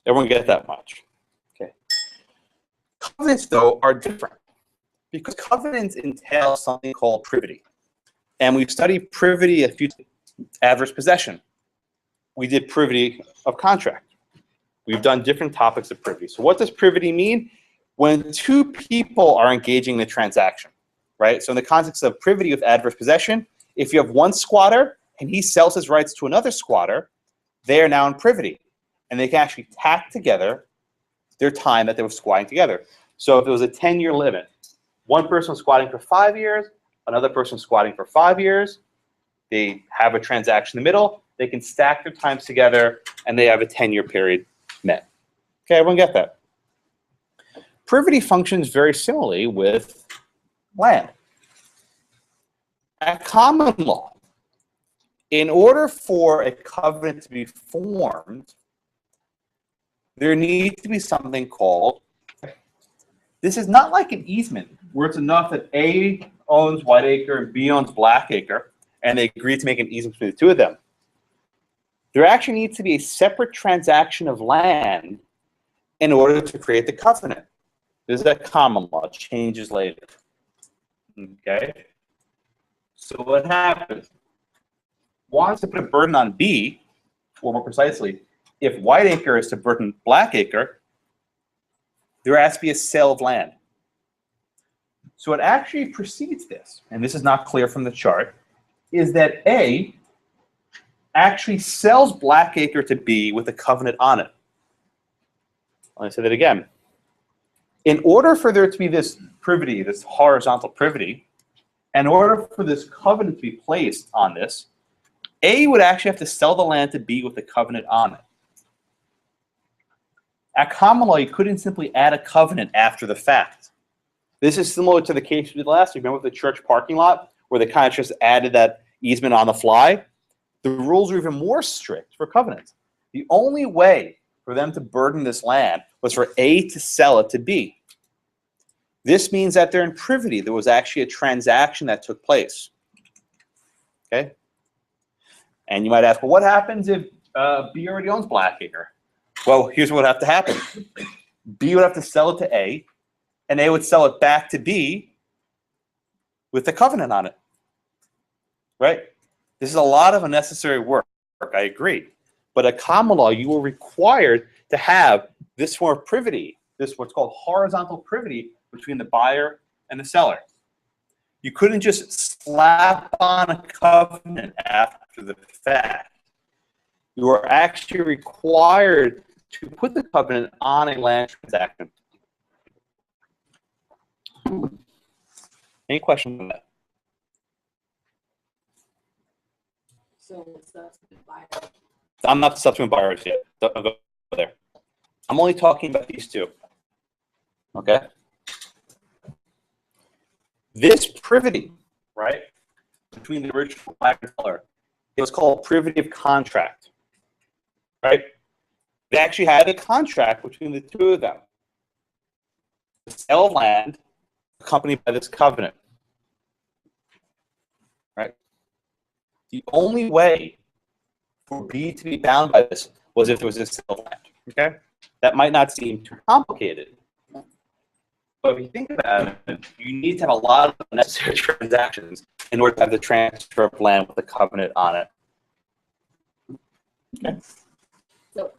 Everyone get that much? Okay. Covenants, though, are different because covenants entail something called privity. And we've studied privity a few times. Adverse possession. We did privity of contract. We've done different topics of privity. So what does privity mean? When two people are engaging in a transaction, right? So in the context of privity with adverse possession, if you have one squatter and he sells his rights to another squatter, they are now in privity. And they can actually tack together their time that they were squatting together. So if there was a 10-year limit, one person was squatting for 5 years, another person squatting for 5 years, they have a transaction in the middle, they can stack their times together, and they have a 10-year period met. Okay, everyone get that? Privity functions very similarly with land. At common law, in order for a covenant to be formed, there needs to be something called, this is not like an easement, where it's enough that A owns Whiteacre and B owns Blackacre, and they agree to make an easement between the two of them. There actually needs to be a separate transaction of land in order to create the covenant. This is that common law. It changes later. Okay? So what happens? Wants to put a burden on B, or more precisely, if Whiteacre is to burden Blackacre, there has to be a sale of land. So what actually precedes this, and this is not clear from the chart, is that A actually sells Blackacre to B with a covenant on it. Let me say that again. In order for there to be this privity, this horizontal privity, in order for this covenant to be placed on this, A would actually have to sell the land to B with a covenant on it. At common law, you couldn't simply add a covenant after the fact. This is similar to the case we did last week. Remember the church parking lot where they kind of just added that easement on the fly? The rules are even more strict for covenants. The only way for them to burden this land was for A to sell it to B. This means that they're in privity. There was actually a transaction that took place. Okay? And you might ask, well, what happens if B already owns Blackacre? Well, here's what would have to happen. B would have to sell it to A, and A would sell it back to B with a covenant on it. Right? This is a lot of unnecessary work, I agree. But at common law, you were required to have this form of privity, this what's called horizontal privity between the buyer and the seller. You couldn't just slap on a covenant after the fact. You were actually required to put the covenant on a land transaction. Any questions on that? So subsequent buyer. I'm not the subsequent buyers yet. Don't go there. I'm only talking about these two. Okay? This privity, right, between the original buyer and seller, it was called privity of contract. Right? They actually had a contract between the two of them. The sale of land accompanied by this covenant. Right? The only way for B to be bound by this was if there was a sale of land. Okay? That might not seem too complicated. But if you think about it, you need to have a lot of necessary transactions in order to have the transfer of land with a covenant on it. Okay? So,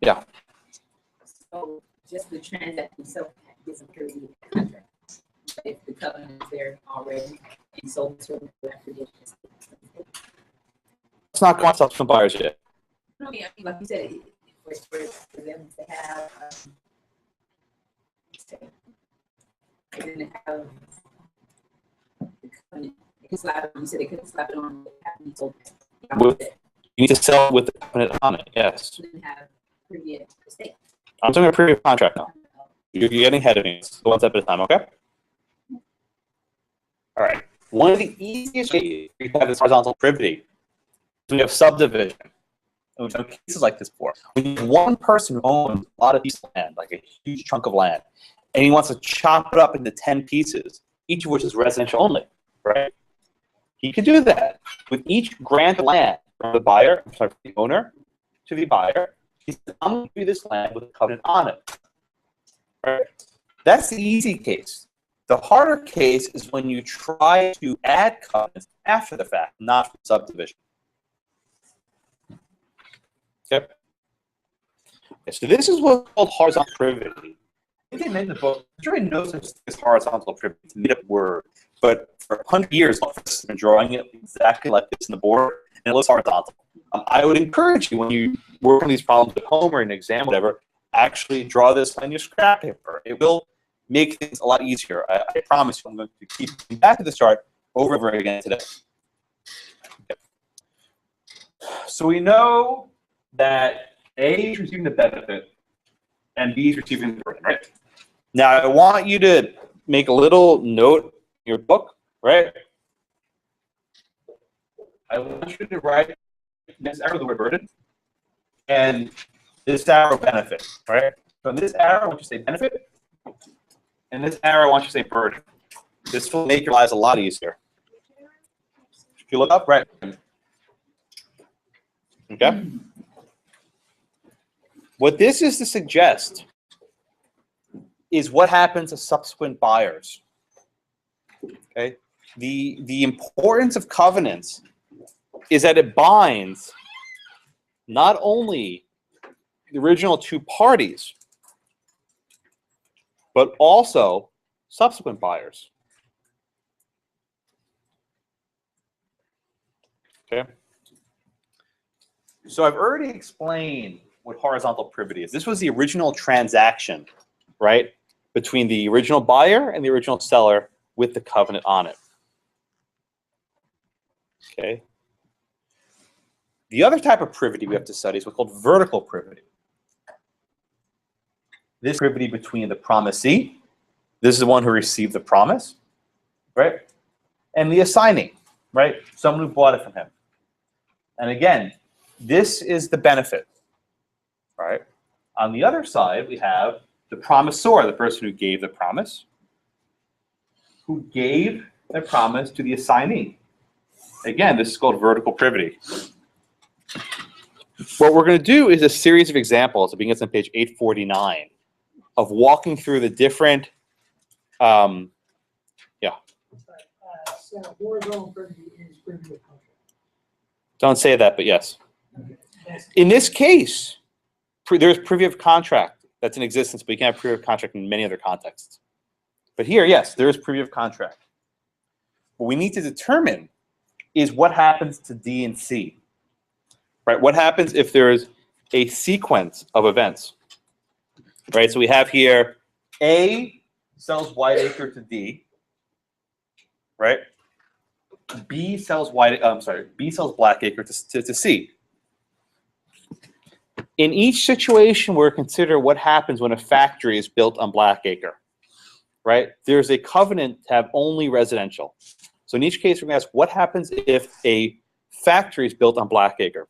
yeah. So just the transaction itself is a privity contract. If the covenant is there already, and so this will have to get this. Let's not go on subsequent buyers yet. No, I mean, like you said, for them to have, they didn't have the covenant. They could slap it. You said they couldn't slap it on. So You need to sell with the covenant on it. Yes. didn't have previous mistake. I'm talking about previous contract now. You're getting ahead of me. So one step at a time, okay? All right. One of the easiest ways we have this horizontal privity is we have subdivision. And we've done cases like this before. When you have one person who owns a lot of pieces of land, like a huge chunk of land, and he wants to chop it up into 10 pieces, each of which is residential only, right? He can do that with each grant of land from the buyer, from the owner to the buyer. He says, I'm going to give you this land with a covenant on it. Right? That's the easy case. The harder case is when you try to add covenants after the fact, not from subdivision. Okay. So this is what's called horizontal privity. I think they made the book. There's really no such thing as horizontal privity. It's a made-up word. But for 100 years, all of us have been drawing it exactly like this in the board, and it looks horizontal. I would encourage you, when you work on these problems at home or in an exam, whatever, actually draw this on your scrap paper. It will make things a lot easier. I promise you, I'm going to keep coming back to this chart over and over again today. Okay. So we know that A is receiving the benefit and B is receiving the burden, right? Now, I want you to make a little note in your book, right? I want you to write this arrow the word burden and this arrow benefit, right? So in this arrow, I want you to say benefit, and this arrow, I want you to say burden. This will make your lives a lot easier. If you look up, right? Okay? What this is to suggest is what happens to subsequent buyers. Okay? The importance of covenants is that it binds not only the original two parties, but also subsequent buyers. Okay? So I've already explained what horizontal privity is. This was the original transaction, right, between the original buyer and the original seller with the covenant on it. Okay. The other type of privity we have to study is what's called vertical privity. This privity between the promisee, this is the one who received the promise, right, and the assignee, right, someone who bought it from him. And again, this is the benefit, right? On the other side, we have the promisor, the person who gave the promise, who gave the promise to the assignee. Again, this is called vertical privity. What we're going to do is a series of examples, it begins on page 849, of walking through the different, So horizontal privity is privity of contract. Don't say that, but yes. In this case, there's privity of contract that's in existence, but you can have privity of contract in many other contexts. But here, yes, there is privity of contract. What we need to determine is what happens to D and C. Right? What happens if there's a sequence of events? Right? So we have here A sells white acre to D. Right? B sells B sells black acre to C. In each situation, we're consider what happens when a factory is built on black acre. Right? There's a covenant to have only residential. So in each case, we're going to ask what happens if a factory is built on black acre.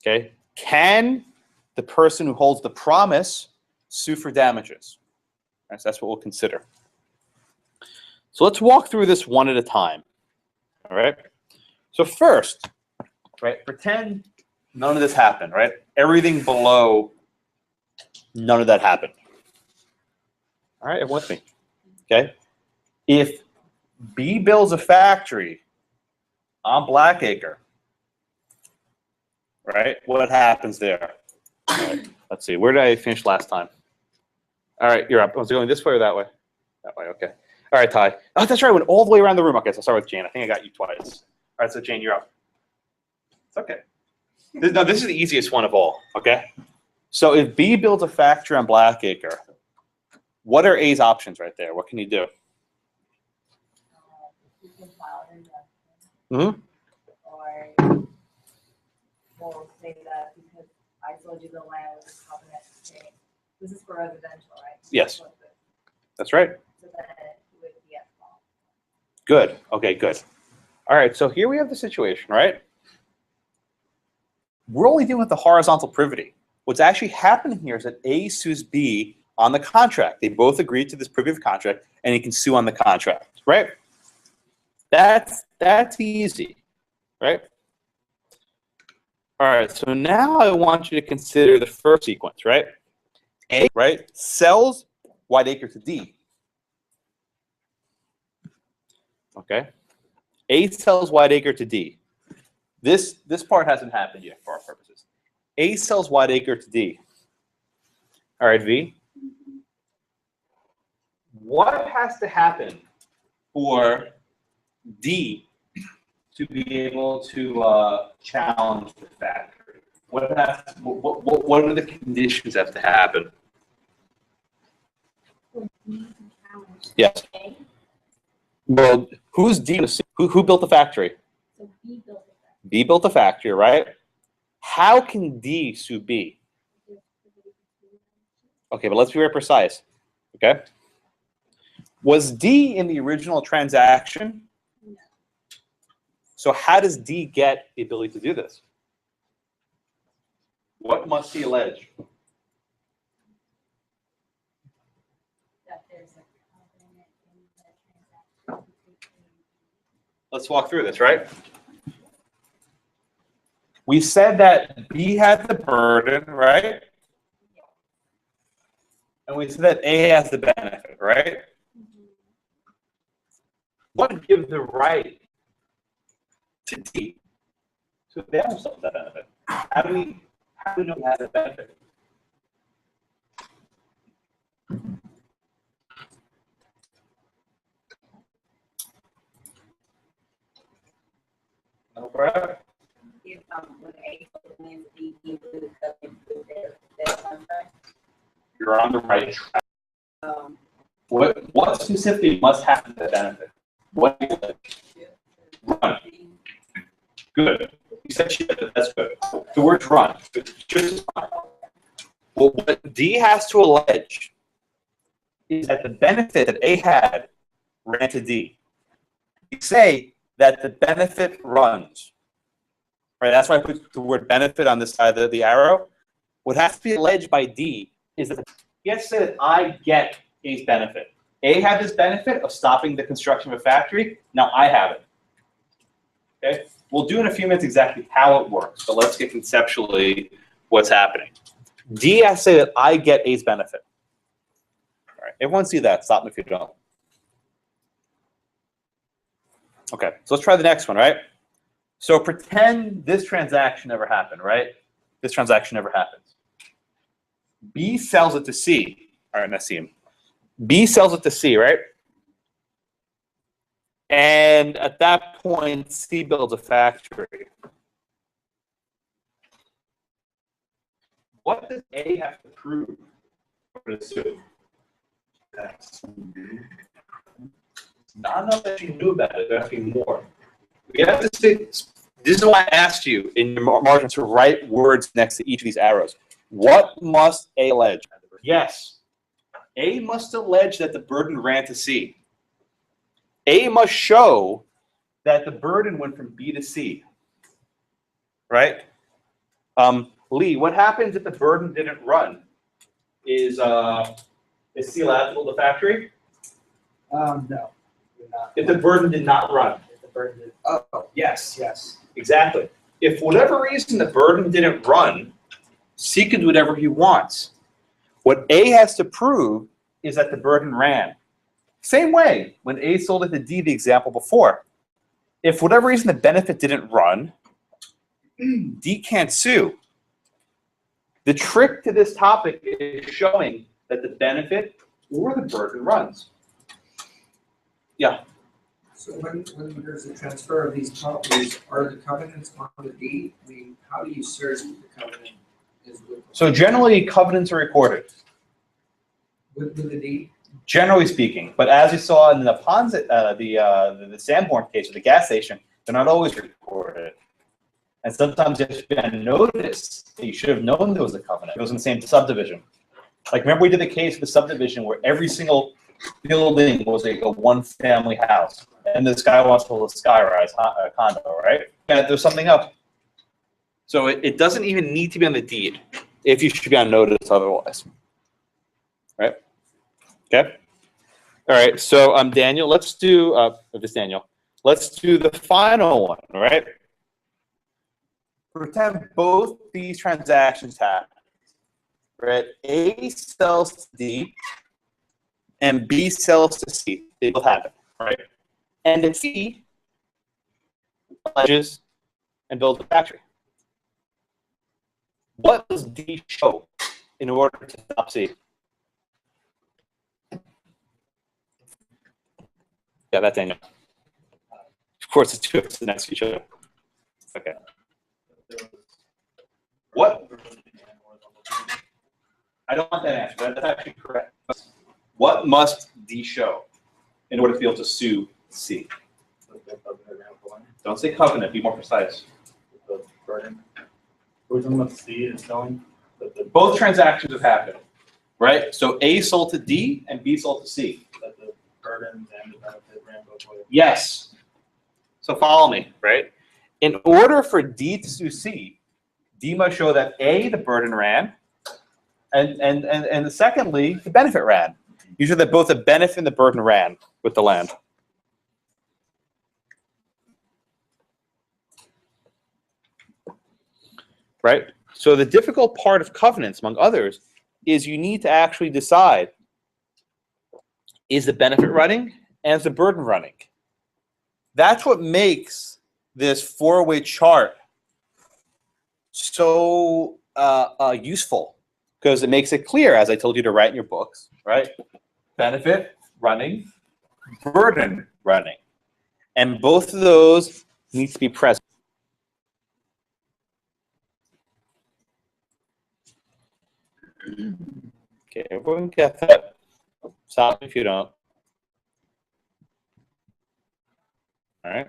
Okay? Can the person who holds the promise sue for damages? Right, so that's what we'll consider. So let's walk through this one at a time. All right? So first, right, pretend none of this happened, right? Everything below, none of that happened. All right, everyone with me? Okay? If B builds a factory on Blackacre, right, what happens there? All right, let's see. Where did I finish last time? All right, you're up. Was it going this way or that way? That way, okay. All right, Ty. Oh, that's right. I went all the way around the room. Okay, so I'll start with Jane. I think I got you twice. All right, so Jane, you're up. It's okay. This is the easiest one of all, okay? So if B builds a factory on Blackacre, what are A's options right there? What can you do? You can file an investment, Mm-hmm. or we'll say that because I told you the land was covenant change. This is for residential, right? Yes. That's right. So then it would be at fault. Good. Okay, good. All right, so here we have the situation, right? We're only dealing with the horizontal privity. What's actually happening here is that A sues B on the contract. They both agreed to this privity of contract, and he can sue on the contract, right? That's easy, right? All right, so now I want you to consider the first sequence, right? A, right, sells Whiteacre to D. Okay. A sells Whiteacre to D. This part hasn't happened yet for our purposes. A sells Whiteacre to D. All right, V. What has to happen for D to be able to challenge the factory? What are the conditions that have to happen? Yes. Well, who's D? Who built the factory? So B built it. B built the factory, right? How can D sue B? Okay, but let's be very precise. Okay. Was D in the original transaction? No. So how does D get the ability to do this? What must he allege? That there's a covenant in the transaction. Let's walk through this, right? We said that B had the burden, right? And we said that A has the benefit, right? What would give the right to D to avail himself of that benefit? How do we know he has that benefit? No problem. If when A wins, B gives the covenant with their contract. You're on the right track. Um, What specifically must happen to the benefit? What is it? Run. Good. You said she did. That's good. The word's run. Just run. Well, what D has to allege is that the benefit that A had ran to D. You say that the benefit runs. Right? That's why I put the word benefit on this side of the arrow. What has to be alleged by D is that he has to say that I get A's benefit. A had this benefit of stopping the construction of a factory. Now I have it. Okay? We'll do in a few minutes exactly how it works, but let's get conceptually what's happening. D has to say that I get A's benefit. All right, everyone see that? Stop me if you don't. Okay, so let's try the next one, right? So pretend this transaction never happened, right? This transaction never happens. B sells it to C. All right, let's see him. B sells it to C, right? And at that point, C builds a factory. What does A have to prove for the sue? Not enough that you knew about it, there has to be more. We have to say, this is why I asked you in your margin to write words next to each of these arrows. What must A allege? Yes. A must allege that the burden ran to C. A must show that the burden went from B to C. Right? Lee, what happens if the burden didn't run? Is C allowed to build the factory? No. We're not. If the burden did not run. If the burden did. Oh, yes, yes. Exactly. If for whatever reason the burden didn't run, C can do whatever he wants. What A has to prove is that the burden ran. Same way when A sold it to D, the example before. If for whatever reason the benefit didn't run, D can't sue. The trick to this topic is showing that the benefit or the burden runs. Yeah. So when there's a transfer of these properties, are the covenants on the deed? I mean, how do you search if the covenant is with? So generally covenants are recorded. With the deed? Generally speaking, but as you saw in the Ponzi, the Sanborn case with the gas station, they're not always recorded. And sometimes you have to be on notice that you should have known there was a covenant. It was in the same subdivision. Like remember we did the case of the subdivision where every single building was a one-family house, and this guy wants to build a skyrise condo, right? And there's something up. So it doesn't even need to be on the deed if you should be on notice otherwise, right? Okay. All right. So Daniel, let's do this. Daniel, let's do the final one. All right. pretend both these transactions happen. Right? A sells to D and B sells to C. They both happen, right? And then C pledges and builds a factory. What does D show in order to stop C? Yeah, that thing. Of course, it's two next to each other. Okay. What? I don't want that answer. That's actually correct. What must D show in order to be able to sue C? Don't say covenant. Be more precise. The burden. We're talking about C is selling. Both transactions have happened, right? So A sold to D and B sold to C. That the burden and the benefit ran both ways. Yes. So follow me, right? In order for D to sue C, D must show that A, the burden ran, and secondly, the benefit ran. You show that both the benefit and the burden ran with the land. Right? So the difficult part of covenants, among others, is you need to actually decide, is the benefit running and is the burden running? That's what makes this four-way chart so useful, because it makes it clear, as I told you to write in your books, right? Benefit running, burden running. And both of those need to be present. Okay, everyone get that? Stop if you don't. All right.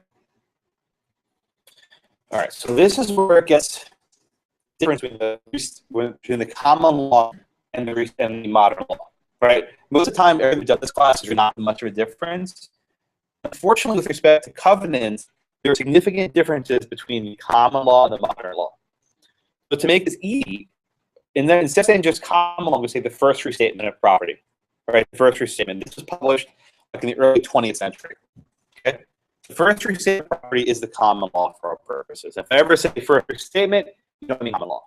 All right, so this is where it gets difference between the common law and the modern law, right? Most of the time, everybody does this class, there's not much of a difference. Unfortunately, with respect to covenants, there are significant differences between the common law and the modern law. But to make this easy, and then instead of saying just common law, we say the first restatement of property, right? The first restatement. This was published like in the early 20th century. Okay, the first restatement of property is the common law for our purposes. If I ever say first restatement, you don't mean common law.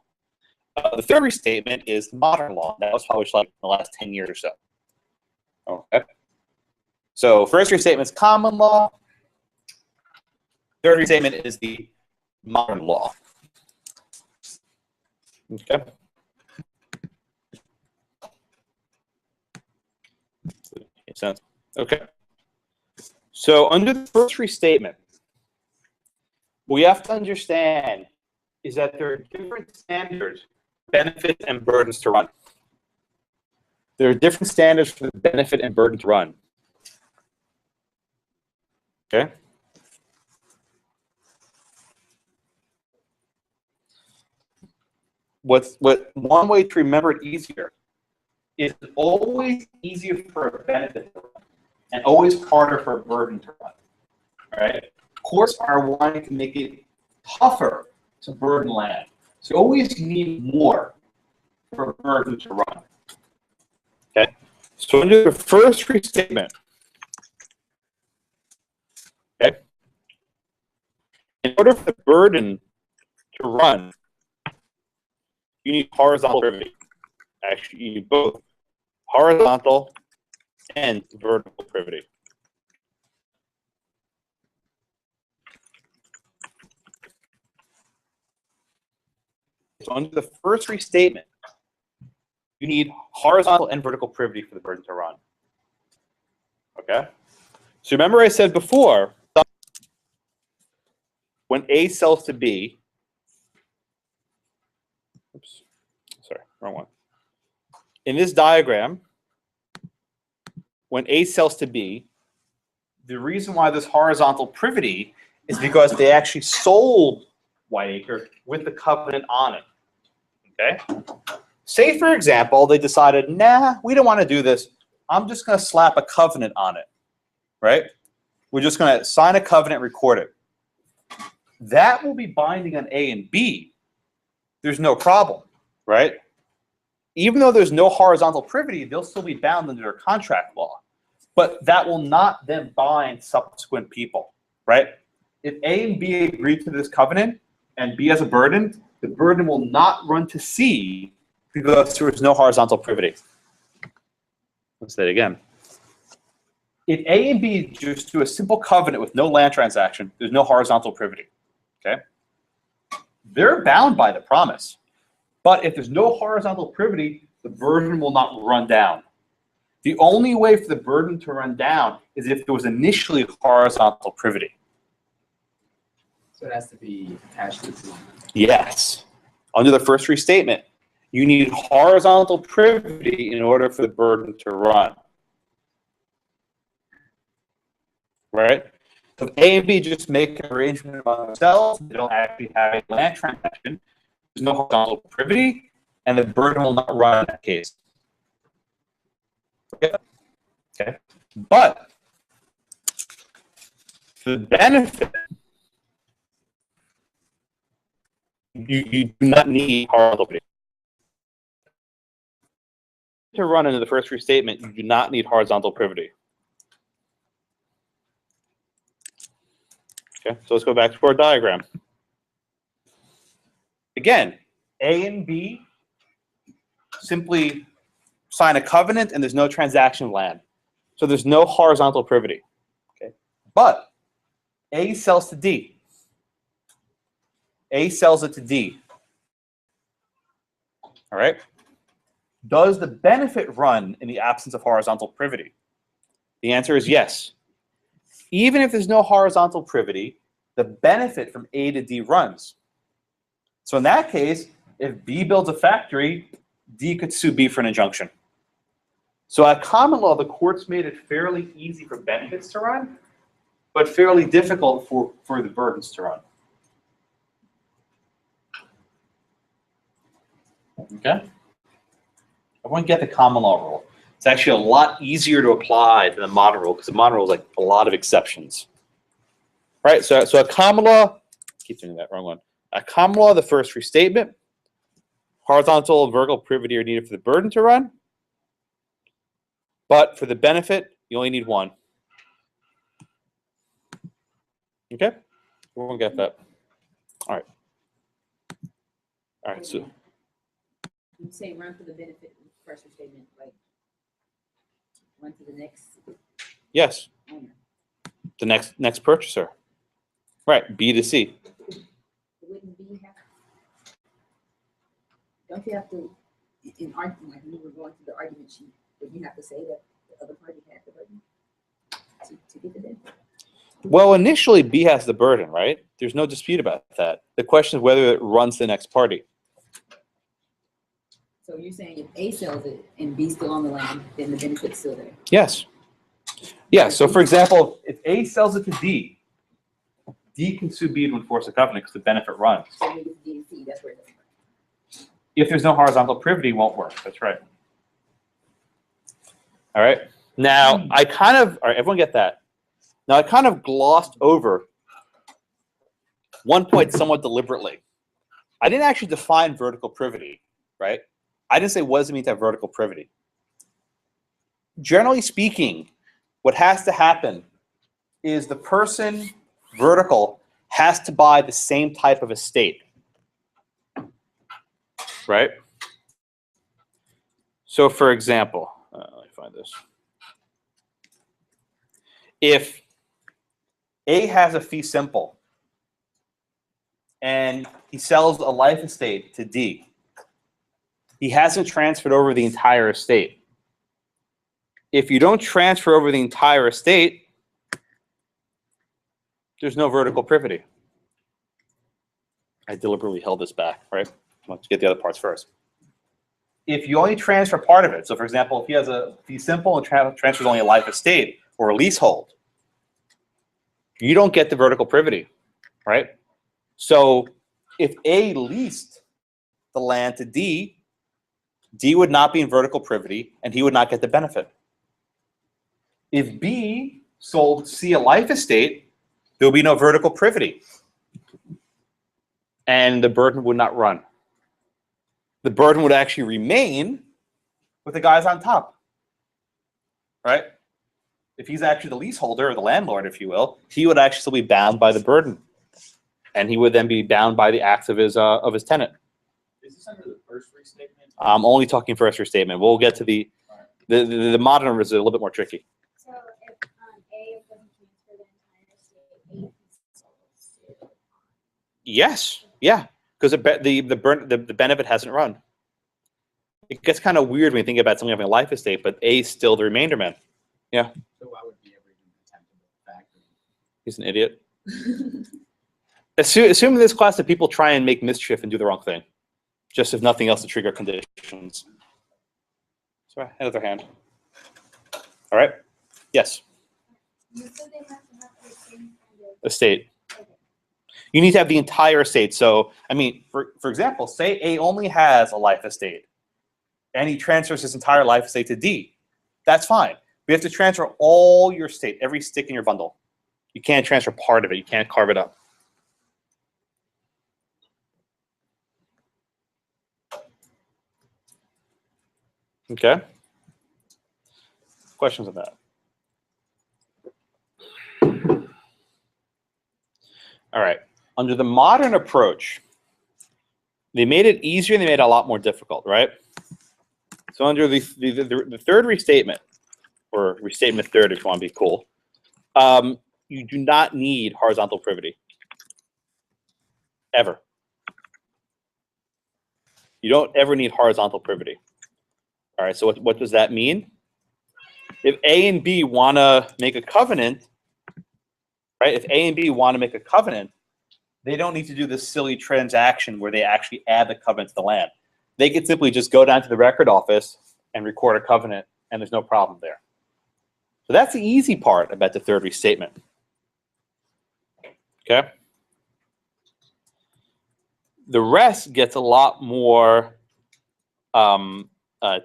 The third restatement is modern law. That was published like in the last 10 years or so. Okay. So first restatement is common law. Third restatement is the modern law. Okay. Makes sense. Okay. So under the first restatement, what we have to understand is that there are different standards, benefits, and burdens to run. There are different standards for the benefit and burden to run. Okay? What one way to remember it easier is always easier for a benefit to run and always harder for a burden to run. All right? Courts are wanting to make it tougher to burden land. So you always need more for a burden to run. Okay? So under the first restatement, okay, in order for the burden to run, you need horizontal privity. Actually, you need both horizontal and vertical privity. So under the first restatement, you need horizontal and vertical privity for the burden to run. Okay? So remember I said before, when A sells to B, oops, sorry, wrong one. In this diagram, when A sells to B, the reason why there's horizontal privity is because they actually sold Whiteacre with the covenant on it. Okay? Say, for example, they decided, nah, we don't want to do this. I'm just going to slap a covenant on it. Right? We're just going to sign a covenant, record it. That will be binding on A and B. There's no problem. Right? Even though there's no horizontal privity, they'll still be bound under their contract law. But that will not then bind subsequent people, right? If A and B agree to this covenant and B has a burden, the burden will not run to C because there is no horizontal privity. Let's say it again. If A and B just do a simple covenant with no land transaction, there's no horizontal privity. Okay? They're bound by the promise. But if there's no horizontal privity, the burden will not run down. The only way for the burden to run down is if there was initially horizontal privity. So it has to be attached to C. Yes. Under the first restatement, you need horizontal privity in order for the burden to run. Right? So if A and B just make an arrangement among themselves, they don't actually have a land transaction, there's no horizontal privity, and the burden will not run in that case. Okay. But for the benefit, you do not need horizontal privity. To run into the first restatement, you do not need horizontal privity. Okay, so let's go back to our diagram. Again, A and B simply sign a covenant and there's no transaction of land. So there's no horizontal privity. Okay. But A sells to D. A sells it to D. All right. Does the benefit run in the absence of horizontal privity? The answer is yes. Even if there's no horizontal privity, the benefit from A to D runs. So in that case, if B builds a factory, D could sue B for an injunction. So at common law, the courts made it fairly easy for benefits to run, but fairly difficult for the burdens to run. Okay? Everyone get the common law rule. It's actually a lot easier to apply than the modern rule because the modern rule is like a lot of exceptions. Right? So at common law, keep doing that, wrong one. At common law, the first restatement, horizontal and vertical privity are needed for the burden to run. But for the benefit, you only need one. Okay? Everyone get that? All right. All right, so You say run for the benefit of the first statement, like run to the next yes, owner. the next purchaser. Right, B to C. Wouldn't B have? Don't you have to, in argument, like we were going through the argument sheet, would you have to say that the other party had the burden to get the benefit? Well, initially B has the burden, right? There's no dispute about that. The question is whether it runs to the next party. So you're saying if A sells it and B's still on the land, then the benefit's still there? Yes. Yeah, so for example, if A sells it to D, D can sue B to enforce a covenant because the benefit runs. So maybe it's D and C, that's where it doesn't work. If there's no horizontal privity, it won't work. That's right. All right. Now, all right, everyone get that. Now, I kind of glossed over one point somewhat deliberately. I didn't actually define vertical privity, right? I didn't say what does it mean to have vertical privity. Generally speaking, what has to happen is the person vertical has to buy the same type of estate, right? So for example, let me find this. If A has a fee simple and he sells a life estate to D, he hasn't transferred over the entire estate. If you don't transfer over the entire estate, there's no vertical privity. I deliberately held this back, right? Let's get the other parts first. If you only transfer part of it, so for example, if he has a fee simple and transfers only a life estate or a leasehold, you don't get the vertical privity, right? So if A leased the land to D, D would not be in vertical privity and he would not get the benefit. If B sold C a life estate, there will be no vertical privity and the burden would not run. The burden would actually remain with the guys on top, right? If he's actually the leaseholder or the landlord, if you will, he would actually still be bound by the burden. and he would then be bound by the acts of his tenant. Is this under the first restatement? I'm only talking first restatement. We'll get to the modern is a little bit more tricky. So if A doesn't transfer the entire state, B can still sue. Yes, yeah, because the benefit hasn't run. It gets kind of weird when you think about something having a life estate, but A is still the remainder man. Yeah. So why would be ever even attempt to factor? He's an idiot. Assume in this class that people try and make mischief and do the wrong thing, just if nothing else to trigger conditions. Sorry, another hand. All right. Yes. You said they have to have the same kind of. Estate. Okay. You need to have the entire estate. So, I mean, for example, say A only has a life estate, and he transfers his entire life estate to D. That's fine. We have to transfer all your estate, every stick in your bundle. You can't transfer part of it. You can't carve it up. Okay. Questions on that? All right. Under the modern approach, they made it easier and they made it a lot more difficult, right? So under the third restatement, or restatement third if you want to be cool, you do not need horizontal privity. Ever. You don't ever need horizontal privity. All right, so what does that mean? If A and B want to make a covenant, right? If A and B want to make a covenant, they don't need to do this silly transaction where they actually add the covenant to the land. They could simply just go down to the record office and record a covenant, and there's no problem there. So that's the easy part about the third restatement. Okay? The rest gets a lot more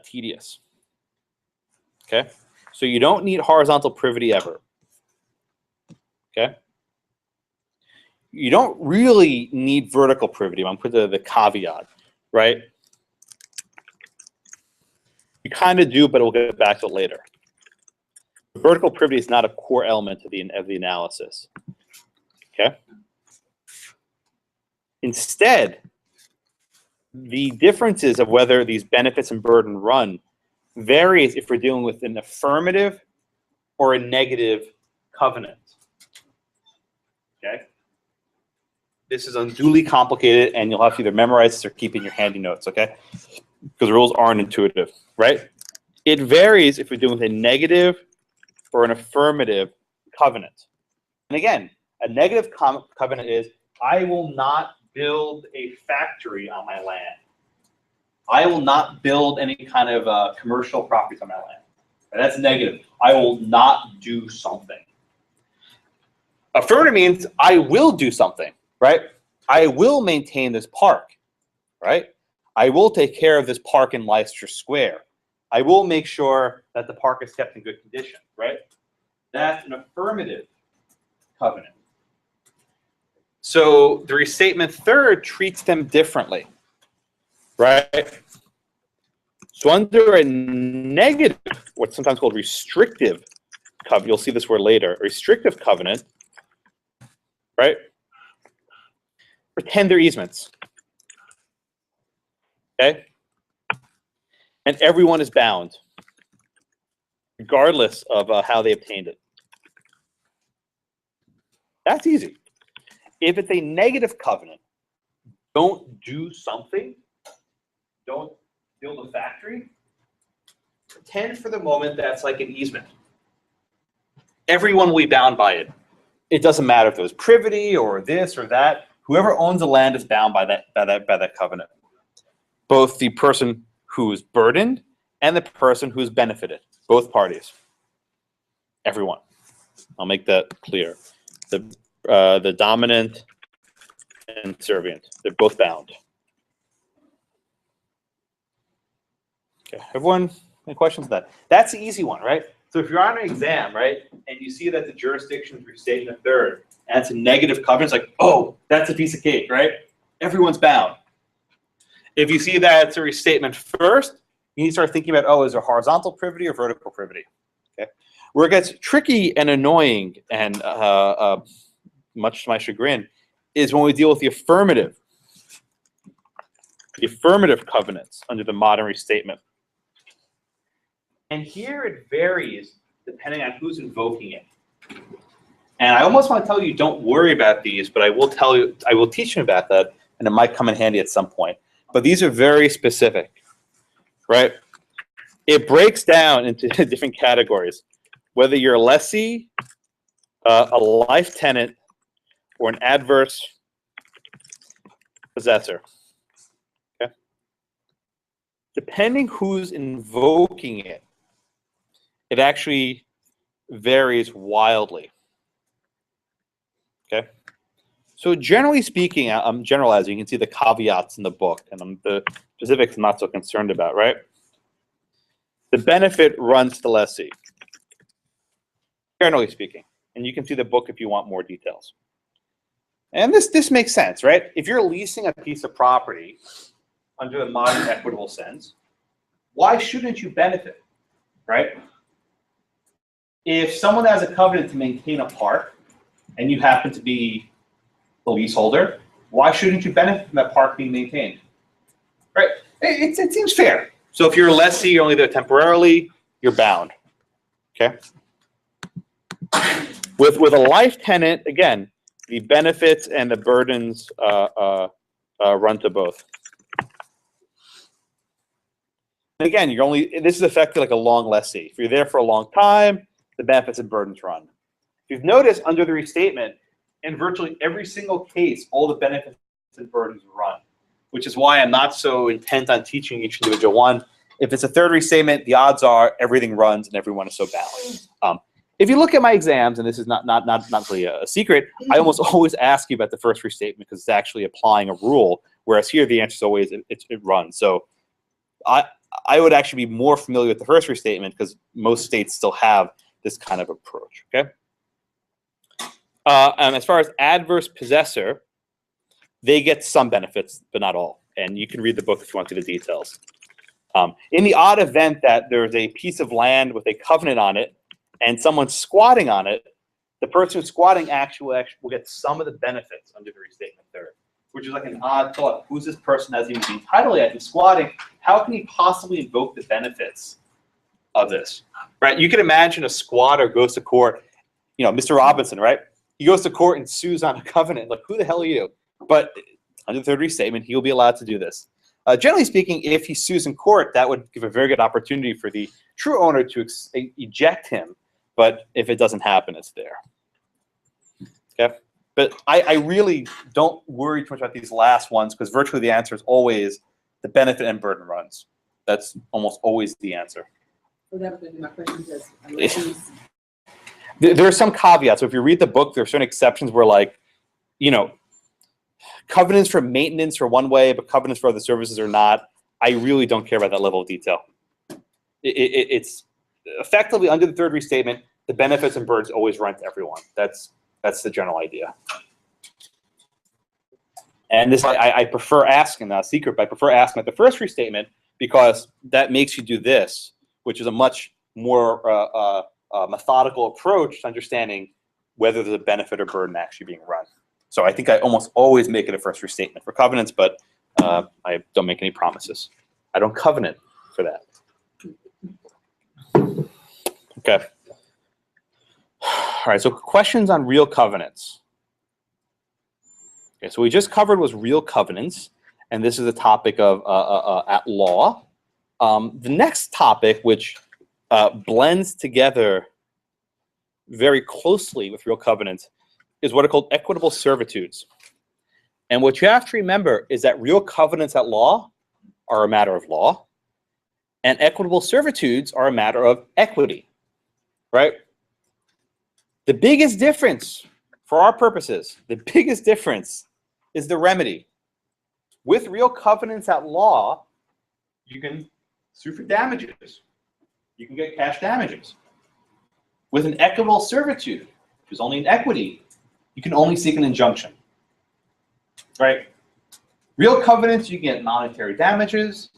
tedious. Okay? So you don't need horizontal privity ever. Okay? You don't really need vertical privity. I'm going to put the caveat, right? You kind of do, but we'll get back to it later. Vertical privity is not a core element of the analysis. Okay? Instead, the differences of whether these benefits and burden run varies if we're dealing with an affirmative or a negative covenant. Okay? This is unduly complicated, and you'll have to either memorize this or keep it in your handy notes, okay? Because the rules aren't intuitive, right? It varies if we're dealing with a negative or an affirmative covenant. And again, a negative covenant is, I will not build a factory on my land. I will not build any kind of commercial properties on my land. And that's negative. I will not do something. Affirmative means I will do something, right? I will maintain this park, right? I will take care of this park in Leicester Square. I will make sure that the park is kept in good condition, right? That's an affirmative covenant. So the restatement third treats them differently, right? So under a negative, what's sometimes called restrictive covenant, you'll see this word later, a restrictive covenant, right? Pretend they're easements, okay? And everyone is bound, regardless of how they obtained it. That's easy. If it's a negative covenant, don't do something, don't build a factory, pretend for the moment that's like an easement. Everyone will be bound by it. It doesn't matter if it was privity or this or that. Whoever owns the land is bound by that covenant. Both the person who's burdened and the person who's benefited. Both parties. Everyone. I'll make that clear. The dominant and servient. They're both bound. Okay, everyone, any questions on that? That's the easy one, right? So if you're on an exam, right, and you see that the jurisdiction is restated in the third, and it's a negative covenant, it's like, oh, that's a piece of cake, right? Everyone's bound. If you see that it's a restatement first, you need to start thinking about, oh, is there horizontal privity or vertical privity? Okay. Where it gets tricky and annoying, and much to my chagrin, is when we deal with the affirmative covenants under the modern restatement. And here it varies depending on who's invoking it. And I almost want to tell you, don't worry about these, but I will tell you, I will teach you about that, and it might come in handy at some point. But these are very specific, right? It breaks down into different categories, whether you're a lessee, a life tenant, or an adverse possessor. Okay? Depending who's invoking it, it actually varies wildly. Okay? So generally speaking, I'm generalizing. You can see the caveats in the book, and the specifics I'm not so concerned about, right? The benefit runs to the lessee, generally speaking. And you can see the book if you want more details. And this makes sense, right? If you're leasing a piece of property under the modern equitable sense, why shouldn't you benefit, right? If someone has a covenant to maintain a park and you happen to be the leaseholder, why shouldn't you benefit from that park being maintained, right? It seems fair. So if you're a lessee, you're only there temporarily, you're bound, okay? With a life tenant, again, the benefits and the burdens run to both. And again, this is effectively like a long lessee. If you're there for a long time, the benefits and burdens run. If you've noticed under the restatement, in virtually every single case, all the benefits and burdens run, which is why I'm not so intent on teaching each individual one. If it's a third restatement, the odds are everything runs and everyone is so balanced. If you look at my exams, and this is not really a secret, I almost always ask you about the first restatement because it's actually applying a rule, whereas here the answer is always it runs. So I would actually be more familiar with the first restatement because most states still have this kind of approach, okay? And as far as adverse possessor, they get some benefits, but not all. And you can read the book if you want to see the details. In the odd event that there's a piece of land with a covenant on it and someone's squatting on it, the person who's squatting actually will get some of the benefits under the restatement third, which is like an odd thought. Who's this person that's even being entitled yet? He's squatting. How can he possibly invoke the benefits of this, right? You can imagine a squatter goes to court, you know, Mr. Robinson, right? He goes to court and sues on a covenant. Like, who the hell are you? But under the third restatement, he'll be allowed to do this. Generally speaking, if he sues in court, that would give a very good opportunity for the true owner to eject him. But if it doesn't happen, it's there. Okay? But I really don't worry too much about these last ones because virtually the answer is always the benefit and burden runs. That's almost always the answer. Well, that would be my question because there are some caveats. So if you read the book, there are certain exceptions where, like, you know, covenants for maintenance are one way, but covenants for other services are not. I really don't care about that level of detail. It's effectively under the third restatement, the benefits and burdens always run to everyone. That's the general idea. And this, I prefer asking, not a secret, but I prefer asking at the first restatement because that makes you do this, which is a much more methodical approach to understanding whether there's a benefit or burden actually being run. So I think I almost always make it a first restatement for covenants, but I don't make any promises. I don't covenant for that. Okay. All right, so questions on real covenants. Okay, so we just covered was real covenants, and this is a topic of at law. The next topic, which blends together very closely with real covenants, is what are called equitable servitudes. And what you have to remember is that real covenants at law are a matter of law, and equitable servitudes are a matter of equity, right? The biggest difference, for our purposes, the biggest difference is the remedy. With real covenants at law, you can sue for damages. You can get cash damages. With an equitable servitude, which is only an equity, you can only seek an injunction, right? Real covenants, you can get monetary damages.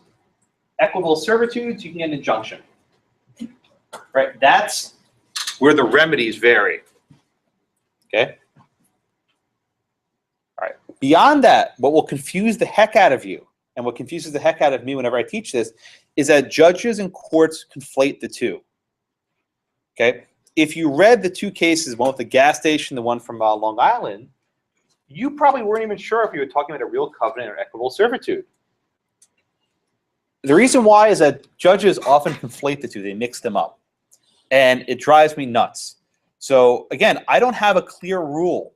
Equitable servitudes, you can get an injunction, right? That's where the remedies vary, okay? All right, Beyond that, what will confuse the heck out of you, and what confuses the heck out of me whenever I teach this, is that judges and courts conflate the two. Okay? If you read the two cases, one with the gas station, the one from Long Island, you probably weren't even sure if you were talking about a real covenant or equitable servitude. The reason why is that judges often conflate the two. They mix them up. And it drives me nuts. So again, I don't have a clear rule,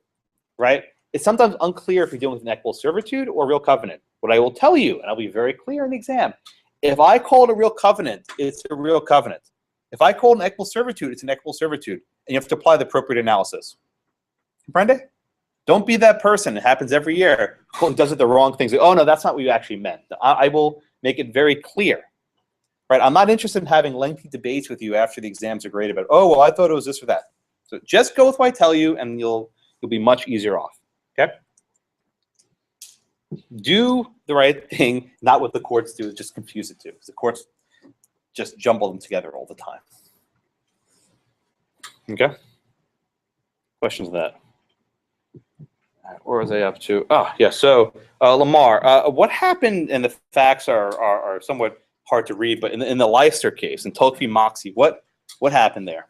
right? It's sometimes unclear if you're dealing with an equitable servitude or real covenant. What I will tell you, and I'll be very clear in the exam, if I call it a real covenant, it's a real covenant. If I call it an equitable servitude, it's an equitable servitude. And you have to apply the appropriate analysis. Comprende? Don't be that person. It happens every year who does it the wrong things. Oh, no, that's not what you actually meant. I will make it very clear. Right? I'm not interested in having lengthy debates with you after the exams are great about, oh, well, I thought it was this or that. So just go with what I tell you, and you'll be much easier off. Okay? Do the right thing, not what the courts do. Just confuse it too, because the courts just jumble them together all the time. Okay? Questions on that? Where was I up to? Oh, yeah. So Lamar, what happened? And the facts are somewhat hard to read, but in the Leicester case, in Tolkien Moxie, what happened there?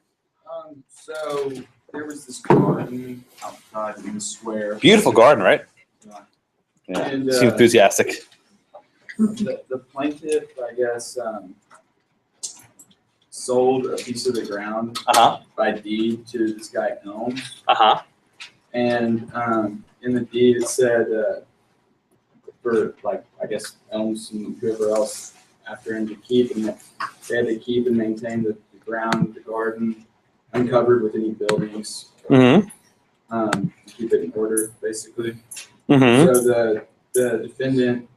So there was this garden outside in the square. Beautiful garden, right? Yeah. And, Seem enthusiastic. The plaintiff, I guess, sold a piece of the ground by deed to this guy Elm. And in the deed it said for, like, I guess Elms and whoever else after him to keep, and they had to keep and maintain the ground, the garden, uncovered with any buildings. To keep it in order, basically. So the defendant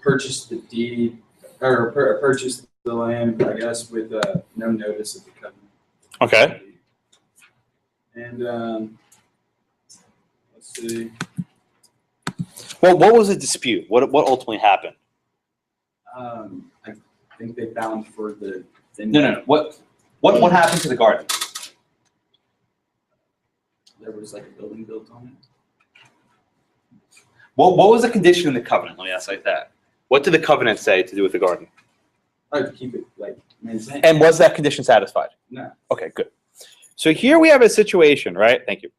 purchased the deed, or purchased the land, I guess, with no notice of the covenant. Okay. And let's see. Well, what was the dispute? What ultimately happened? I think they found for the No. What happened to the garden? there was like a building built on it. What was the condition in the covenant? Let me ask like that. What did the covenant say to do with the garden? To keep it like maintained. And was that condition satisfied? No. Okay, good. So here we have a situation, right? Thank you.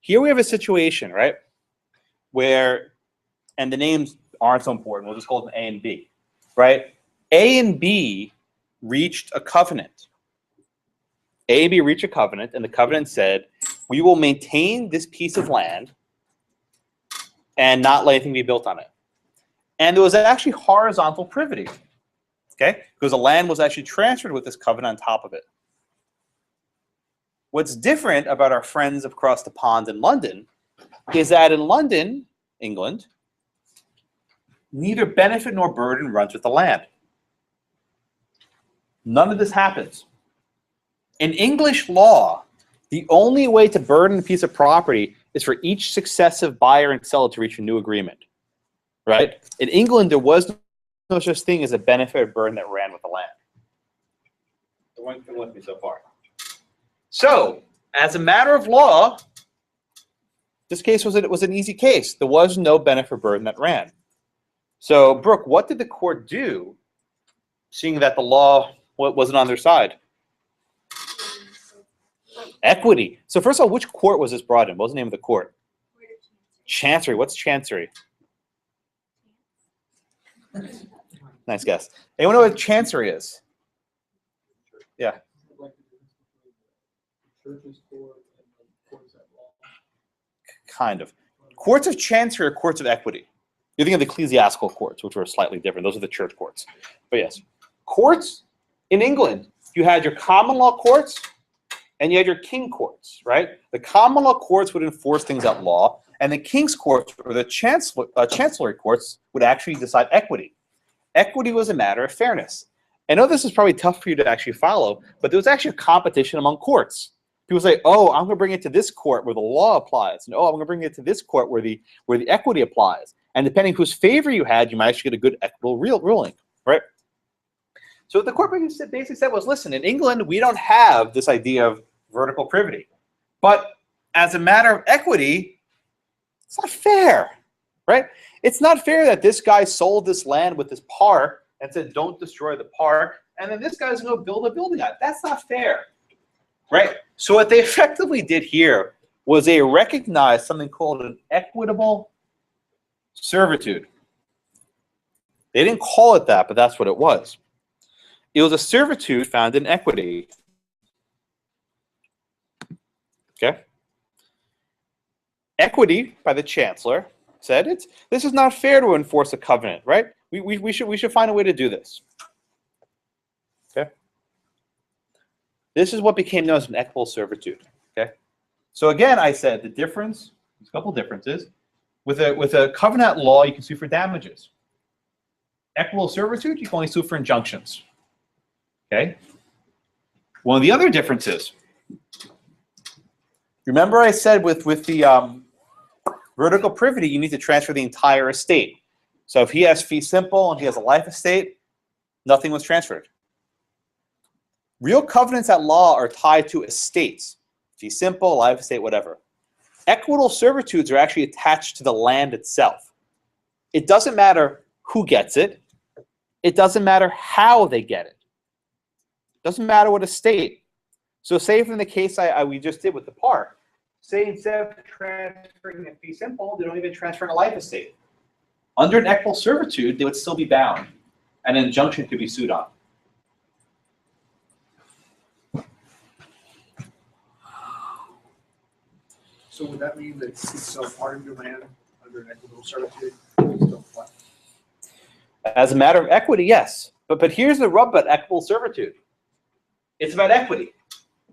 Here we have a situation, right, where, and the names aren't so important. We'll just call them A and B, right? A and B reached a covenant. A and B reached a covenant, and the covenant said, we will maintain this piece of land and not let anything be built on it. And there was actually horizontal privity, okay? Because the land was actually transferred with this covenant on top of it. What's different about our friends across the pond in London is that in London, England, neither benefit nor burden runs with the land. None of this happens. In English law, the only way to burden a piece of property is for each successive buyer and seller to reach a new agreement, right? In England, there was no such thing as a benefit or burden that ran with the land. Everyone come with me so far. So, as a matter of law, this case was an easy case. There was no benefit or burden that ran. So, Brooke, what did the court do, seeing that the law wasn't on their side? Equity. So first of all, which court was this brought in? What was the name of the court? Chancery. What's Chancery? Nice guess. Anyone know what Chancery is? Yeah. Kind of. Courts of Chancery are courts of equity. You think of the ecclesiastical courts, which were slightly different. Those are the church courts. But yes, courts in England, you had your common law courts and you had your king courts, right? The common law courts would enforce things at law, and the king's courts, or the chancellery courts, would actually decide equity. Equity was a matter of fairness. I know this is probably tough for you to actually follow, but there was actually a competition among courts. People say, oh, I'm going to bring it to this court where the law applies, and oh, I'm going to bring it to this court where the equity applies. And depending whose favor you had, you might actually get a good equitable ruling, right? So what the court basically said was, listen, in England, we don't have this idea of vertical privity. But as a matter of equity, It's not fair, right? It's not fair that this guy sold this land with this park and said, don't destroy the park, and then this guy's going to build a building on it. That's not fair, right? So what they effectively did here was they recognized something called an equitable servitude. They didn't call it that, but that's what it was. It was a servitude found in equity. Okay? Equity, by the chancellor, said this is not fair to enforce a covenant, right? We should find a way to do this. Okay? This is what became known as an equitable servitude. Okay? So again, I said the difference, there's a couple differences. With a covenant law, you can sue for damages. Equitable servitude, you can only sue for injunctions. Okay? One of the other differences, remember I said with the vertical privity, you need to transfer the entire estate. So if he has fee simple and he has a life estate, nothing was transferred. Real covenants at law are tied to estates. Fee simple, life estate, whatever. Equitable servitudes are actually attached to the land itself. It doesn't matter who gets it. It doesn't matter how they get it. It doesn't matter what estate. So say from the case we just did with the park, say instead of transferring a fee simple, they don't even transfer a life estate. Under an equitable servitude, they would still be bound, and an injunction could be sued on. So would that mean that you could sell part of your land under an equitable servitude? Still apply? As a matter of equity, yes. But here's the rub about equitable servitude. It's about equity.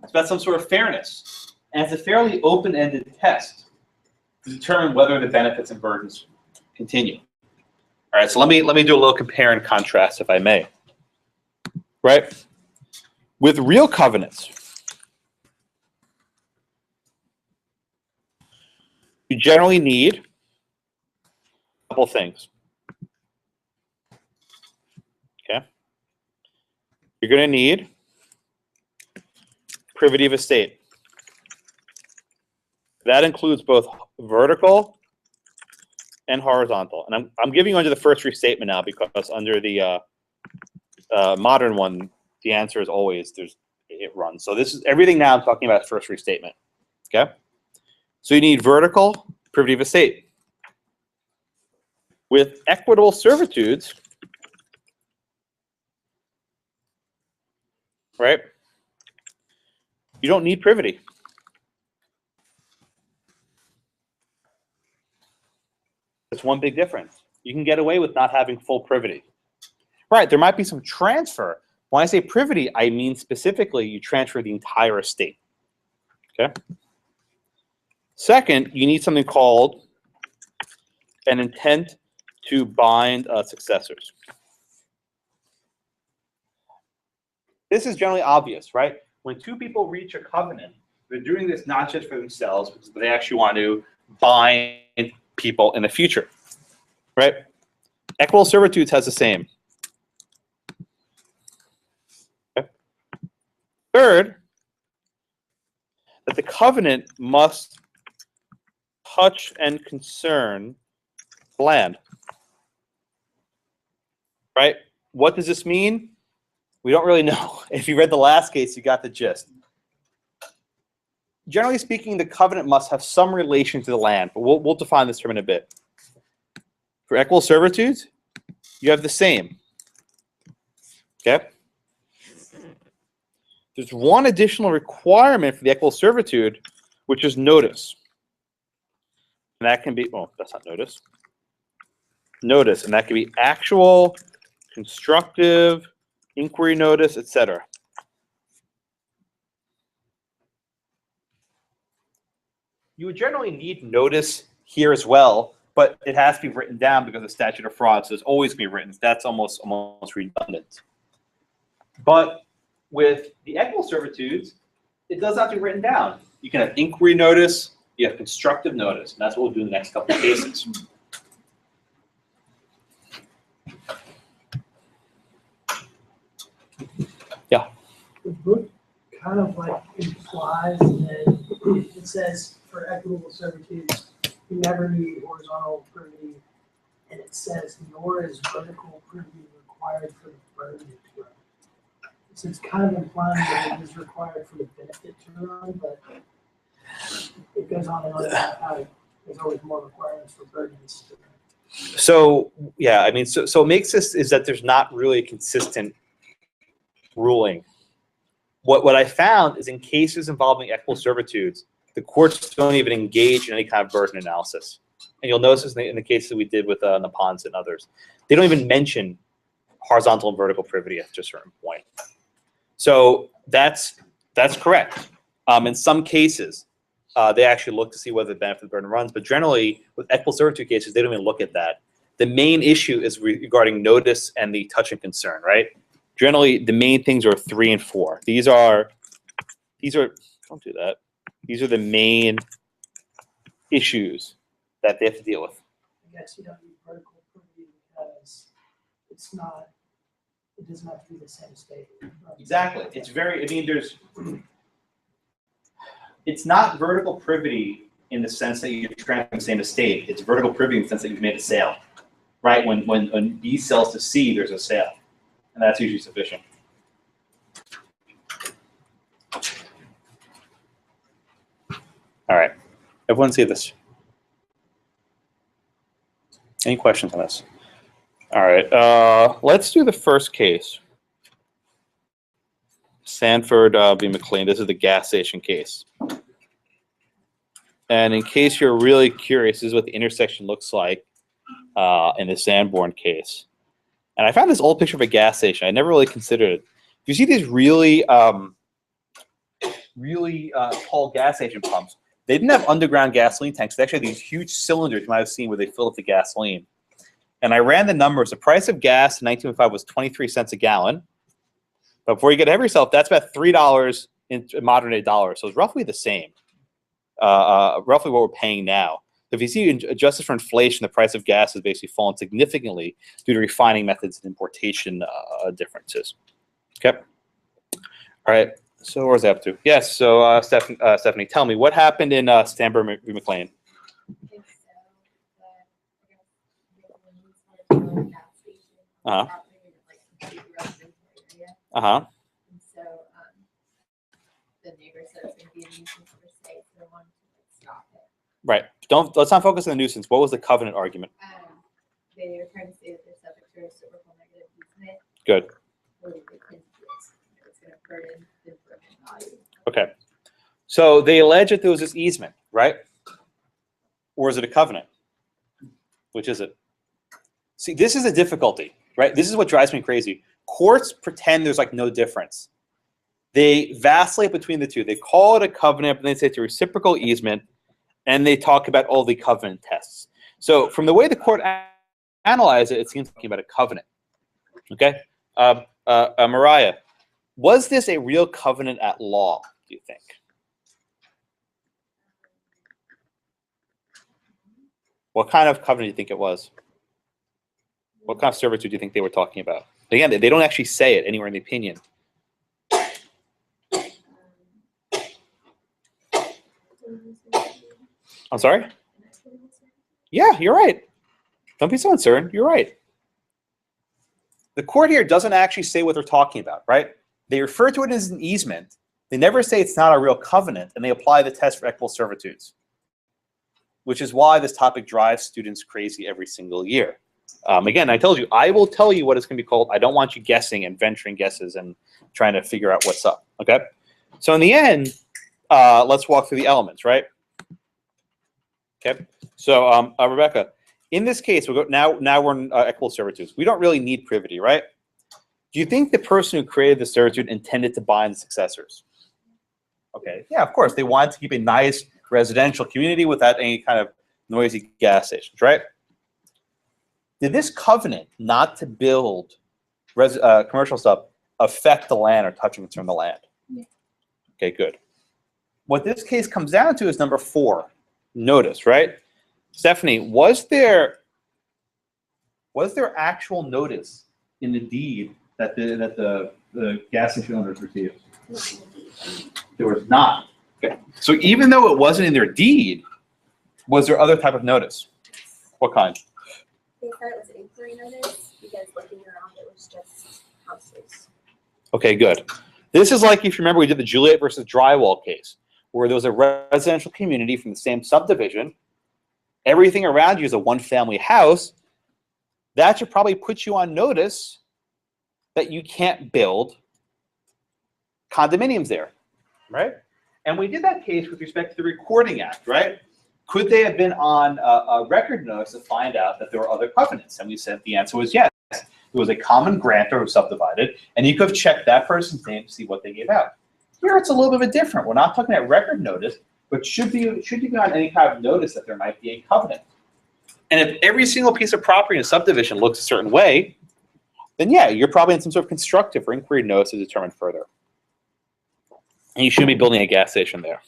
It's about some sort of fairness. And it's a fairly open-ended test to determine whether the benefits and burdens continue. All right, so let me do a little compare and contrast, if I may. Right? With real covenants, you generally need a couple things. Okay? You're going to need privity of estate. That includes both vertical and horizontal. And I'm giving you under the first restatement now because under the modern one, the answer is always it runs. So this is everything now I'm talking about first restatement. Okay? So you need vertical privity of estate. With equitable servitudes, right? You don't need privity. That's one big difference. You can get away with not having full privity. Right, there might be some transfer. When I say privity, I mean specifically you transfer the entire estate. Okay? Second, you need something called an intent to bind successors. This is generally obvious, right? When two people reach a covenant, they're doing this not just for themselves, but they actually want to bind people in the future, right? Equitable servitudes has the same. Okay. Third, that the covenant must touch and concern land, right? What does this mean? We don't really know. If you read the last case, you got the gist. Generally speaking, the covenant must have some relation to the land, but we'll define this term in a bit. For equitable servitudes, you have the same. Okay? There's one additional requirement for the equitable servitude, which is notice. And that can be, well, that's not notice. Notice, and that can be actual, constructive, inquiry notice, etc. You would generally need notice here as well, but it has to be written down because of statute of frauds, so it's always going to be written. That's almost redundant. But with the equitable servitudes, it does have to be written down. You can have inquiry notice, you have constructive notice, and that's what we'll do in the next couple of cases. Yeah. The book kind of like implies that it says for equitable servitudes, you never need horizontal privity, and it says nor is vertical privity required for the burden to run. So it's kind of implying that it is required for the benefit to run, but it goes on and on about how there's always more requirements for burdens to run. So yeah, I mean, so what makes this is that there's not really a consistent ruling. What I found is in cases involving equitable servitudes, the courts don't even engage in any kind of burden analysis. And you'll notice this in the cases that we did with Napons and others. They don't even mention horizontal and vertical privity at just a certain point. So that's correct. In some cases, they actually look to see whether the benefit of the burden runs. But generally, with equitable servitude cases, they don't even look at that. The main issue is regarding notice and the touch and concern, right? Generally, the main things are 3 and 4. These are, don't do that. These are the main issues that they have to deal with. I guess you don't need vertical privity because it's not, it doesn't have to be the same state. Exactly. It's very, I mean, it's not vertical privity in the sense that you're transferring the same estate. It's vertical privity in the sense that you've made a sale, right? When B sells to C, there's a sale. And that's usually sufficient. All right. Everyone see this? Any questions on this? All right. Let's do the first case. Sanford v. McLean. This is the gas station case. And in case you're really curious, this is what the intersection looks like in the Sanborn case. And I found this old picture of a gas station. I never really considered it. You see these really, really tall gas station pumps. They didn't have underground gasoline tanks. They actually had these huge cylinders you might have seen where they fill up the gasoline. And I ran the numbers. The price of gas in 1905 was 23 cents a gallon. But before you get ahead of yourself, that's about $3 in modern day dollars. So it's roughly the same, roughly what we're paying now. If you see adjusted for inflation, the price of gas has basically fallen significantly due to refining methods and importation differences. Okay. All right. So where's that up to? Yes. So Stephanie, tell me what happened in Sanborn v. McLean. Uh-huh. Uh-huh. And so the neighbor said it's going to be a nuisance for state, so they wanted to stop it. Right. Let's not focus on the nuisance. What was the covenant argument? They were trying to say that they're subject to a reciprocal negative easement. Good. Or they couldn't do it. It's going to burden the improvement value. Okay. So they allege that there was this easement, right? Or is it a covenant? Which is it? See, this is a difficulty, right? This is what drives me crazy. Courts pretend there's like no difference. They vacillate between the two. They call it a covenant, but they say it's a reciprocal easement, and they talk about all the covenant tests. So from the way the court analyzed it, it seems talking about a covenant. Okay? Mariah, was this a real covenant at law, do you think? What kind of covenant do you think it was? What kind of servitude do you think they were talking about? Again, they don't actually say it anywhere in the opinion. I'm sorry? Yeah, you're right. Don't be so uncertain. You're right. The court here doesn't actually say what they're talking about, right? They refer to it as an easement. They never say it's not a real covenant, and they apply the test for equitable servitudes, which is why this topic drives students crazy every single year. Again, I told you, I will tell you what it's going to be called. I don't want you guessing and venturing guesses and trying to figure out what's up, okay? So in the end, let's walk through the elements, right? Okay, so Rebecca, in this case, we'll go, now we're in equitable servitudes. We don't really need privity, right? Do you think the person who created the servitude intended to bind the successors? Okay, yeah, of course. They wanted to keep a nice residential community without any kind of noisy gas stations, right? Did this covenant not to build commercial stuff affect the land or touch and concern the land? Yeah. Okay, good. What this case comes down to is number 4, notice, right? Stephanie, was there actual notice in the deed that the gas station owners received? There was not. Okay. So even though it wasn't in their deed, Was there other type of notice? What kind? They said it was an inquiry notice because looking around, it was just houses. Okay, good. This is like, if you remember, we did the Juliet versus Drywall case, where there was a residential community from the same subdivision. Everything around you is a one-family house. That should probably put you on notice that you can't build condominiums there, right? And we did that case with respect to the Recording Act, right? Could they have been on a record notice to find out that there were other covenants? And we said the answer was yes. There was a common grantor who subdivided, and you could have checked that person's name to see what they gave out. Here it's a little bit different. We're not talking about record notice, but should you be on any kind of notice that there might be a covenant? And if every single piece of property in a subdivision looks a certain way, then yeah, you're probably in some sort of constructive or inquiry notice to determine further. And you shouldn't be building a gas station there.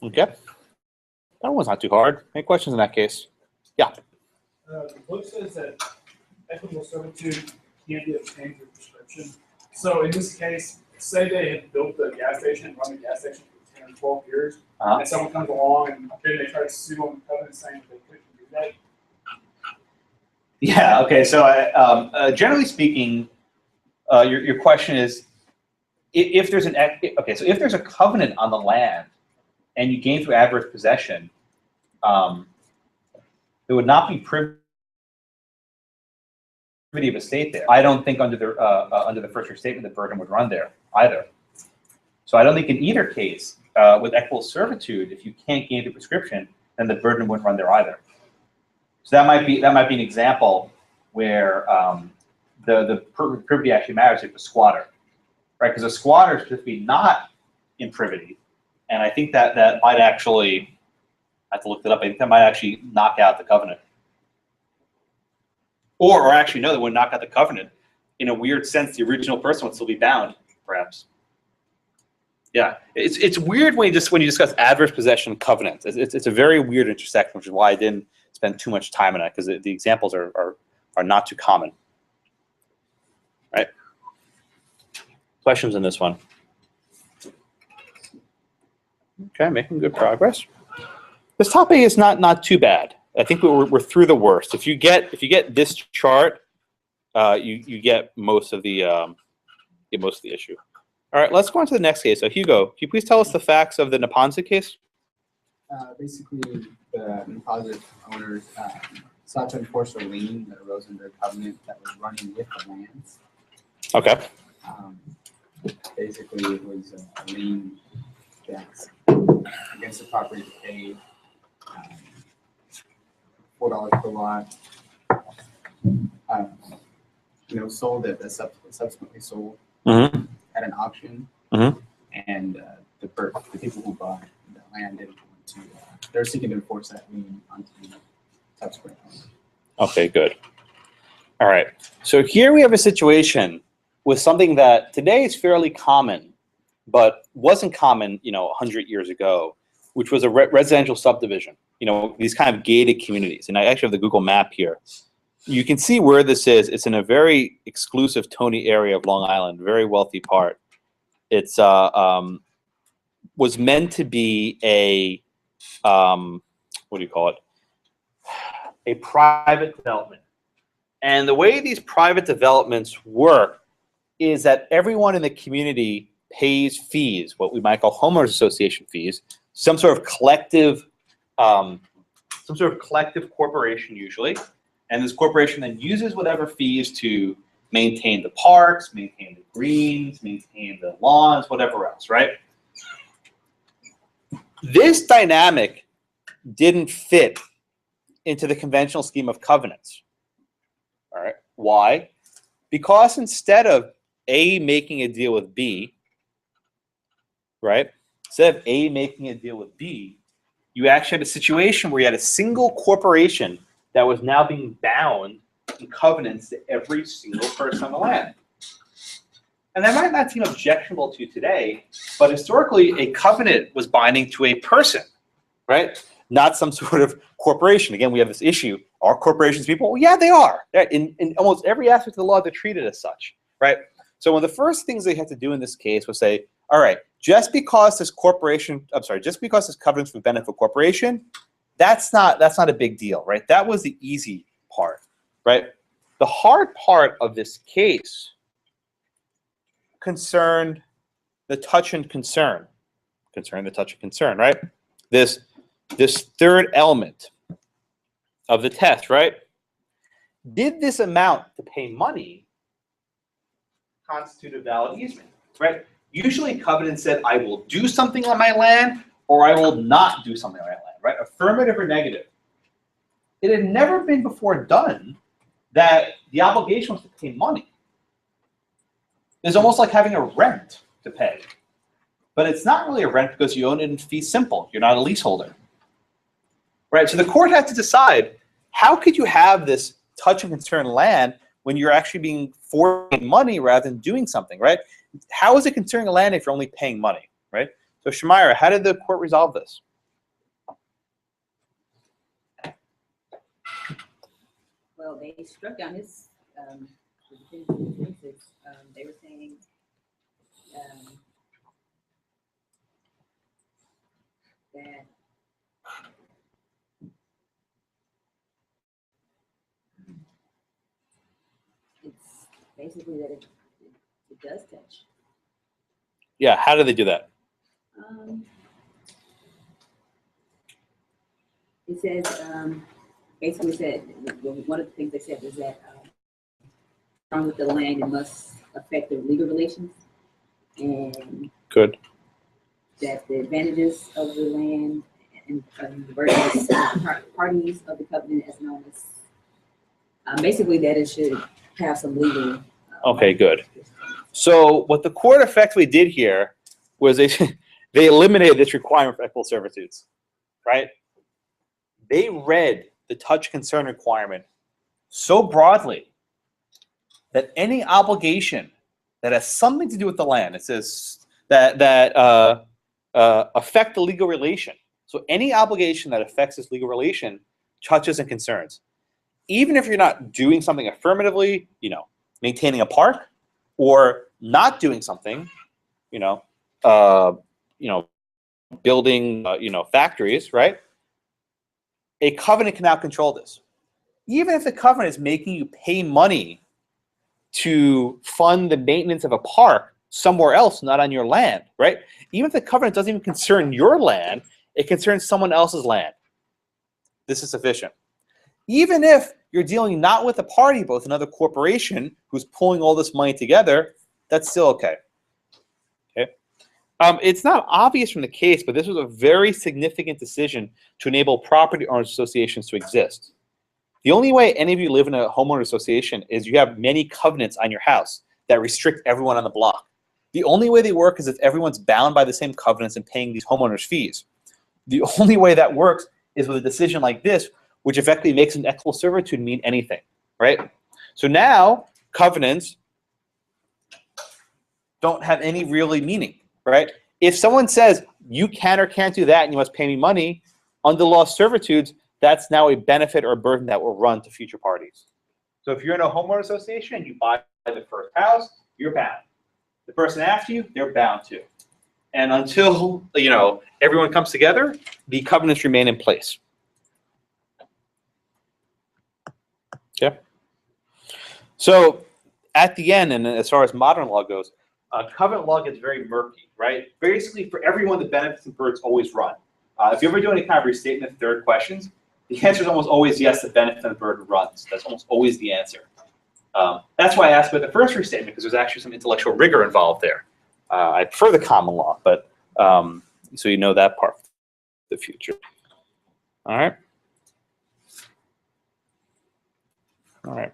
Okay. That one's not too hard. Any questions in that case? Yeah. The book says that equitable servitude can't be obtained through prescription. So in this case, say they had built the gas station and run the gas station for 10 or 12 years, and someone comes along and then they try to sue on the covenant saying that they couldn't do that. Yeah, okay, so generally speaking, your question is, if there's if there's a covenant on the land and you gain through adverse possession, there would not be privity of estate there. I don't think under the first restatement the burden would run there either. So I don't think in either case, with equitable servitude, if you can't gain the prescription, then the burden wouldn't run there either. So that might be an example where the privity actually matters if a squatter, right? Because a squatter is supposed to be not in privity, and I think that might actually, I have to look it up. I think that might actually knock out the covenant, or actually no, that would knock out the covenant. In a weird sense, the original person would still be bound, perhaps. Yeah, it's weird when you discuss adverse possession covenants. It's a very weird intersection, which is why I didn't spend too much time on it, because the examples are not too common. Right? Questions on this one? Okay, making good progress. This topic is not too bad. I think we're through the worst. If you get this chart, you get most of the issue. All right, let's go on to the next case. So Hugo, can you please tell us the facts of the Neponsit case? Basically, the deposit owners sought to enforce a lien that arose under a covenant that was running with the lands. Okay. Basically, it was a lien that's against the property to pay $4 per lot. Sold it, subsequently sold at an auction, and the people who bought the land didn't want to. They're seeking to enforce that lien onto the subsequent owner. Okay, good. All right. So here we have a situation with something that today is fairly common, but wasn't common, 100 years ago, which was a residential subdivision. These kind of gated communities. And I actually have the Google map here. You can see where this is. It's in a very exclusive Tony area of Long Island, very wealthy part. It's was meant to be a what do you call it? A private development. And the way these private developments work is that everyone in the community pays fees, what we might call homeowners association fees, some sort of collective corporation usually. And this corporation then uses whatever fees to maintain the parks, maintain the greens, maintain the lawns, whatever else, right? This dynamic didn't fit into the conventional scheme of covenants. All right, why? Because instead of A making a deal with B, right? Instead of A making a deal with B, you actually had a situation where you had a single corporation that was now being bound in covenants to every single person on the land. And that might not seem objectionable to you today, but historically a covenant was binding to a person, right? Not some sort of corporation. Again, we have this issue. Are corporations people? Well, yeah, they are. In almost every aspect of the law, they're treated as such, right? So one of the first things they had to do in this case was say, all right, just because this corporation, I'm sorry, just because this covenant's for the benefit of corporation, that's not a big deal, right? That was the easy part, right? The hard part of this case concerned the touch and concern, right? This third element of the test, right? Did this amount to pay money constitute a valid easement, right? Usually covenant said, I will do something on my land or I will not do something on my land, right? Affirmative or negative. It had never been before done that the obligation was to pay money. It's almost like having a rent to pay. But it's not really a rent because you own it in fee simple. You're not a leaseholder. Right? So the court had to decide, how could you have this touch and concern land when you're actually being forced money rather than doing something, right? How is it concerning a land if you're only paying money, right? So Shamira, how did the court resolve this? Well, they struck down his, they were saying, that it's basically that it does touch. Yeah, how did they do that? It says, basically said, one of the things they said was that along with the land, it must affect the legal relations, and Good. that the advantages of the land and the virtuous parties of the covenant as known as, basically that it should have some legal. Okay, good. So what the court effectively did here was they eliminated this requirement for equitable servitudes, right? They read the touch concern requirement so broadly that any obligation that has something to do with the land, it says that affect the legal relation. So any obligation that affects this legal relation touches and concerns. Even if you're not doing something affirmatively, maintaining a park, or not doing something, building, factories, right? A covenant can now control this. Even if the covenant is making you pay money to fund the maintenance of a park somewhere else, not on your land, right? Even if the covenant doesn't even concern your land, it concerns someone else's land. This is sufficient. Even if you're dealing not with a party, but with another corporation who's pulling all this money together, that's still okay. Okay. It's not obvious from the case, but this was a very significant decision to enable property owners associations to exist. The only way any of you live in a homeowner association is you have many covenants on your house that restrict everyone on the block. The only way they work is if everyone's bound by the same covenants and paying these homeowners fees. The only way that works is with a decision like this, which effectively makes an equitable servitude mean anything, right? So now covenants don't have any really meaning, right? If someone says you can or can't do that and you must pay me money, under the law of servitudes, that's now a benefit or a burden that will run to future parties. So if you're in a homeowner association and you buy the first house, you're bound. The person after you, they're bound too. And until everyone comes together, the covenants remain in place. Okay. So at the end, and as far as modern law goes, covenant law gets very murky, right? Basically, for everyone, the benefits and burdens always run. If you ever do any kind of restatement of third questions, the answer is almost always yes, the benefit and the burden runs. That's almost always the answer. That's why I asked about the first restatement, because there's actually some intellectual rigor involved there. I prefer the common law, but so you know that part for the future. All right. All right.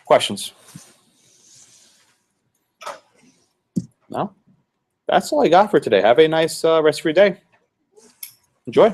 Questions? No? That's all I got for today. Have a nice rest of your day. Enjoy.